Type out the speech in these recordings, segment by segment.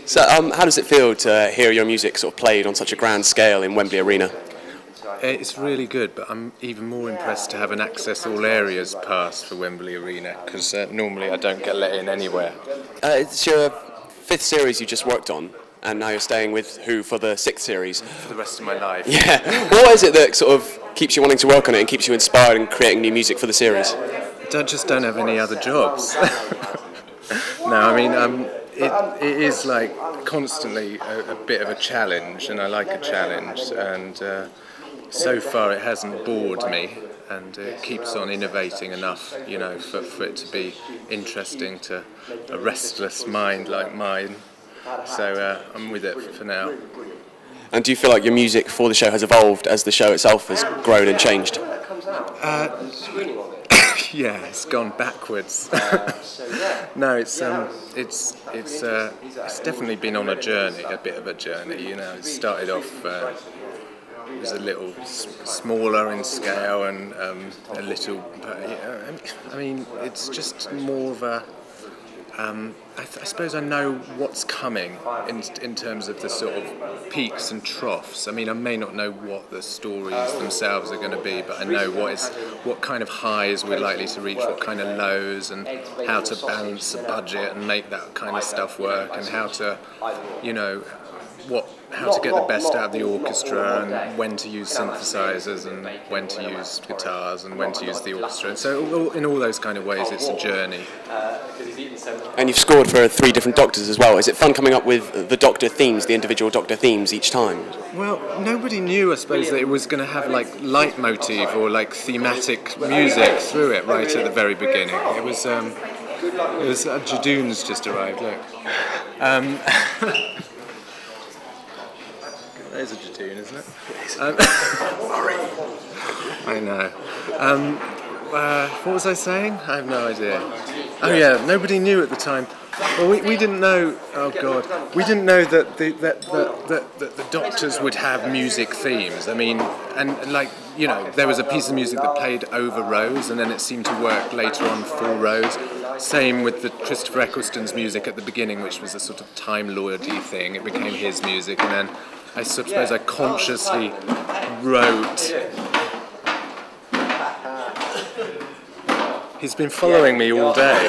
So, how does it feel to hear your music sort of played on such a grand scale in Wembley Arena? It's really good, but I'm even more impressed to have an access all areas pass for Wembley Arena, because normally I don't get let in anywhere. It's your 5th series you just worked on, and now you're staying with Who for the 6th series. For the rest of my life. Yeah. What is it that sort of keeps you wanting to work on it and keeps you inspired and creating new music for the series? Don't have any other jobs. No, I mean, it is like constantly a bit of a challenge, and I like a challenge, and so far it hasn't bored me, and it keeps on innovating enough, you know, for it to be interesting to a restless mind like mine. So I'm with it for now. And do you feel like your music for the show has evolved as the show itself has grown and changed? Yeah, it's gone backwards. No, it's definitely been on a journey, a bit of a journey. You know, it started off. It was a little smaller in scale and a little. I mean, it's just more of a. I suppose I know what's coming in terms of the sort of peaks and troughs. I mean, I may not know what the stories themselves are going to be, but I know what kind of highs we're likely to reach, what kind of lows, and how to balance the budget and make that kind of stuff work, and how to, you know, how to get the best out of the orchestra, and when to use synthesizers, and when to use guitars, and when to use the orchestra. And so in all those kind of ways, it's a journey. And you've scored for 3 different Doctors as well. Is it fun coming up with the Doctor themes, the individual Doctor themes each time? Well, nobody knew, I suppose, that it was going to have like leitmotif or like thematic music through it right at the very beginning. It was Judoon's just arrived. Look. There's a Judoon, isn't it? I know. What was I saying? I have no idea. Oh yeah, nobody knew at the time. Well, we didn't know. Oh God, we didn't know that the Doctors would have music themes. I mean, and like, you know, there was a piece of music that played over rows, and then it seemed to work later on full rows. Same with the Christopher Eccleston's music at the beginning, which was a sort of Time Lord-y thing. It became his music, and then I suppose I consciously wrote. He's been following me all day.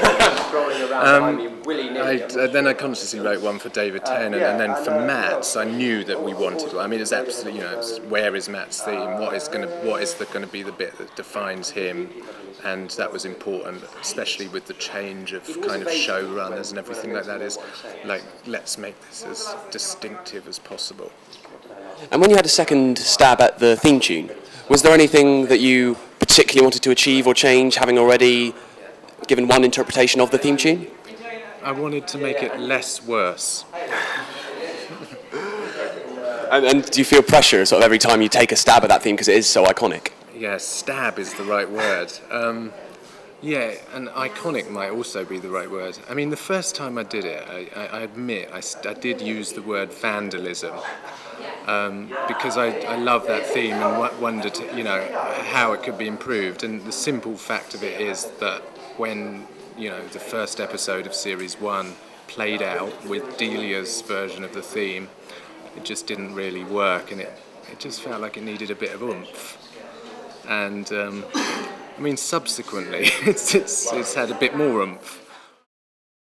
Then I consciously wrote one for David Tennant, and then for Matt's, I knew that we wanted one. I mean, it's absolutely, you know, where is Matt's theme? What is going to be the bit that defines him? And that was important, especially with the change of kind of showrunners and everything like that. Is like, let's make this as distinctive as possible. And when you had a second stab at the theme tune, was there anything that you particularly wanted to achieve or change, having already given one interpretation of the theme tune? I wanted to make it less worse. And do you feel pressure sort of every time you take a stab at that theme because it is so iconic? Yeah, stab is the right word. Yeah, and iconic might also be the right word. I mean, the first time I did it, I admit, I did use the word vandalism. Because I love that theme and wondered, you know, how it could be improved. And the simple fact of it is that when, you know, the first episode of Series 1 played out with Delia's version of the theme, it just didn't really work, and it just felt like it needed a bit of oomph. And I mean, subsequently, it's had a bit more oomph.